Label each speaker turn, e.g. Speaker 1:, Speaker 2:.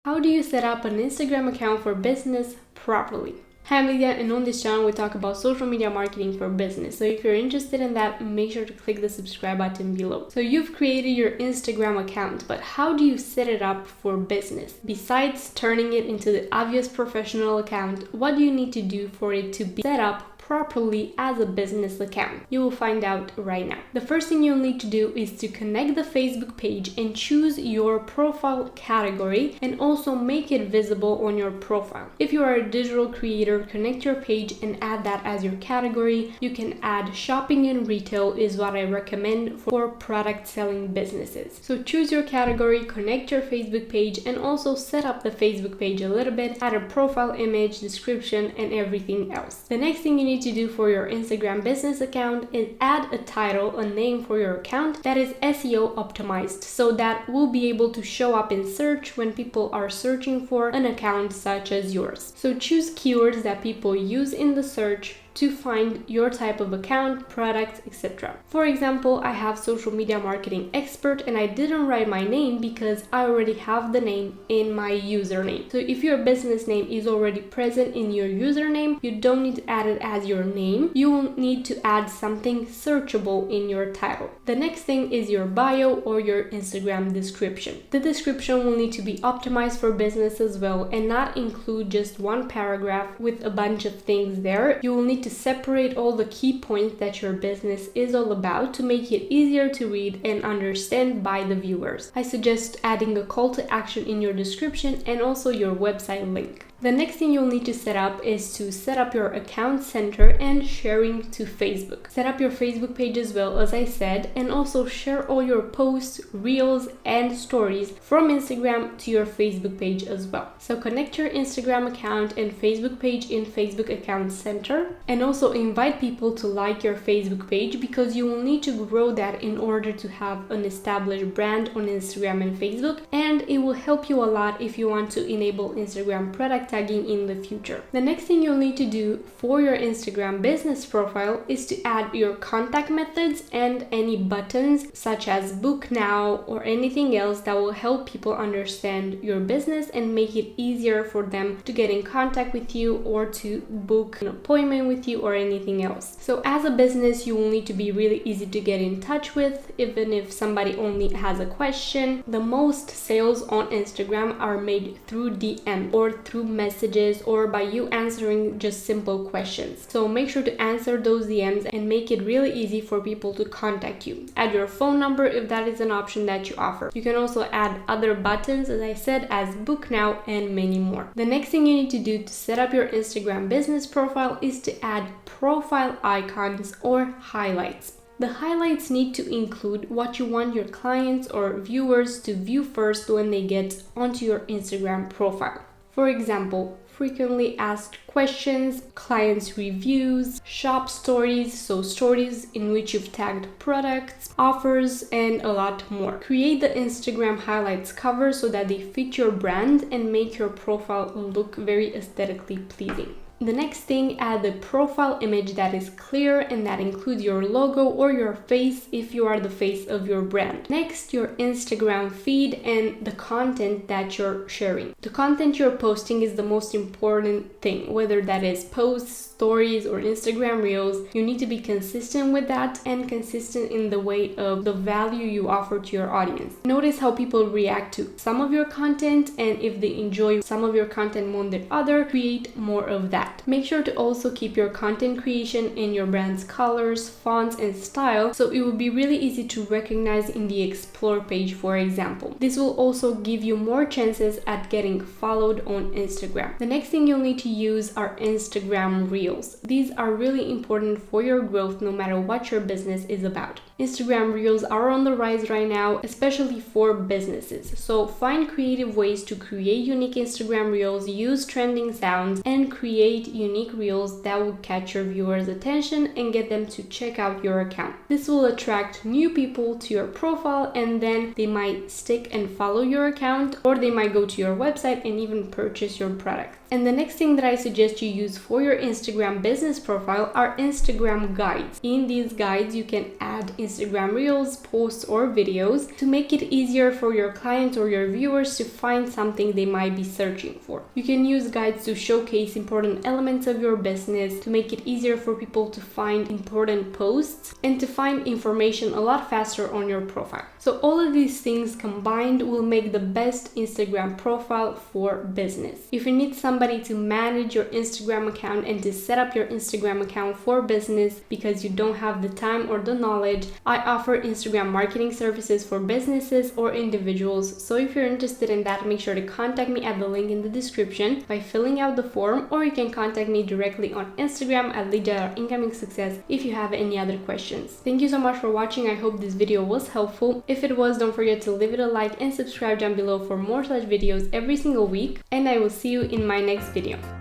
Speaker 1: How do you set up an Instagram account for business properly? Hi, I'm Lydia, and on this channel we talk about social media marketing for business. So if you're interested in that, make sure to click the subscribe button below. So you've created your Instagram account, but how do you set it up for business? Besides turning it into the obvious professional account, what do you need to do for it to be set up properly as a business account? You will find out right now. The first thing you'll need to do is to connect the Facebook page and choose your profile category and also make it visible on your profile. If you are a digital creator, connect your page and add that as your category. You can add shopping and retail is what I recommend for product selling businesses. So choose your category, connect your Facebook page, and also set up the Facebook page a little bit, add a profile image, description, and everything else. The next thing you need to do for your Instagram business account is add a title, a name for your account that is SEO optimized, so that will be able to show up in search when people are searching for an account such as yours. So choose keywords that people use in the search to find your type of account, product, etc. For example, I have social media marketing expert and I didn't write my name because I already have the name in my username. So if your business name is already present in your username, you don't need to add it as your name. You will need to add something searchable in your title. The next thing is your bio or your Instagram description. The description will need to be optimized for business as well and not include just one paragraph with a bunch of things there. You will need to separate all the key points that your business is all about to make it easier to read and understand by the viewers. I suggest adding a call to action in your description and also your website link. The next thing you'll need to set up is to set up your account center and sharing to Facebook. Set up your Facebook page as well, as I said, and also share all your posts, reels, and stories from Instagram to your Facebook page as well. So connect your Instagram account and Facebook page in Facebook account center, and also invite people to like your Facebook page because you will need to grow that in order to have an established brand on Instagram and Facebook, and it will help you a lot if you want to enable Instagram product tagging in the future. The next thing you'll need to do for your Instagram business profile is to add your contact methods and any buttons such as book now or anything else that will help people understand your business and make it easier for them to get in contact with you or to book an appointment with you or anything else. So as a business, you will need to be really easy to get in touch with, even if somebody only has a question. The most sales on Instagram are made through DM or through messages or by you answering just simple questions. So make sure to answer those DMs and make it really easy for people to contact you. Add your phone number if that is an option that you offer. You can also add other buttons, as I said, as book now and many more. The next thing you need to do to set up your Instagram business profile is to add profile icons or highlights. The highlights need to include what you want your clients or viewers to view first when they get onto your Instagram profile. For example, frequently asked questions, clients' reviews, shop stories, so stories in which you've tagged products, offers, and a lot more. Create the Instagram highlights cover so that they fit your brand and make your profile look very aesthetically pleasing. The next thing, add the profile image that is clear and that includes your logo or your face if you are the face of your brand. Next, your Instagram feed and the content that you're sharing. The content you're posting is the most important thing, whether that is posts, stories, or Instagram reels. You need to be consistent with that and consistent in the way of the value you offer to your audience. Notice how people react to some of your content, and if they enjoy some of your content more than other, create more of that. Make sure to also keep your content creation in your brand's colors, fonts, and style, so it will be really easy to recognize in the explore page, for example. This will also give you more chances at getting followed on Instagram. The next thing you'll need to use are Instagram reels. These are really important for your growth no matter what your business is about. Instagram reels are on the rise right now, especially for businesses. So find creative ways to create unique Instagram reels, use trending sounds, and create create unique reels that will catch your viewers' attention and get them to check out your account. This will attract new people to your profile, and then they might stick and follow your account, or they might go to your website and even purchase your product. And the next thing that I suggest you use for your Instagram business profile are Instagram guides. In these guides, you can add Instagram reels, posts, or videos to make it easier for your clients or your viewers to find something they might be searching for. You can use guides to showcase important elements of your business, to make it easier for people to find important posts and to find information a lot faster on your profile. So all of these things combined will make the best Instagram profile for business. If you need somebody to manage your Instagram account and to set up your Instagram account for business because you don't have the time or the knowledge, I offer Instagram marketing services for businesses or individuals. So if you're interested in that, make sure to contact me at the link in the description by filling out the form, or you can contact me directly on Instagram at Lydia.incomingsuccess if you have any other questions. Thank you so much for watching. I hope this video was helpful. If it was, don't forget to leave it a like and subscribe down below for more such videos every single week, and I will see you in my next video.